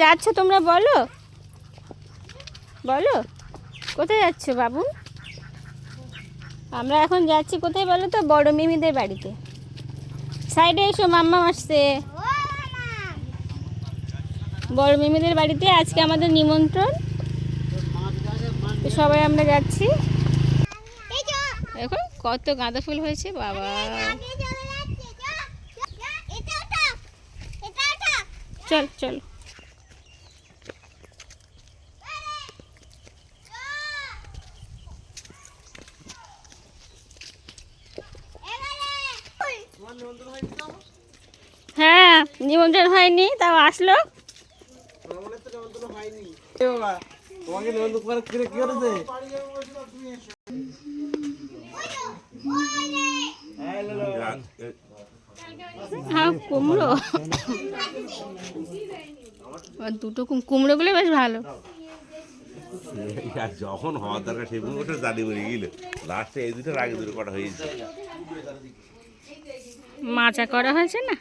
যাচ্ছ তোমরা বলো বলো কোথায় যাচ্ছ বাবু? আমরা এখন যাচ্ছি কোথায় বলো তো? বড় মিমিদের বাড়িতে। সাইডে এসো, মাম্মা আসছে। বড় মিমিদের বাড়িতে আজকে আমাদের নিমন্ত্রণ, সবাই আমরা যাচ্ছি। দেখো কত গাঁদা ফুল হয়েছে বাবা। চল চল। হ্যাঁ নিমন্ত্রণ হয়নি, তাও আসলো। হ্যাঁ কুমড়ো, দুটো কুমড়োগুলো বেশ ভালো। যখন হওয়ার দরকার সেই বছর জানি মরে গেল, লাস্টে এই দুটোর আগে দুটো কটা হয়েছে। মাচা করা হয়েছে না।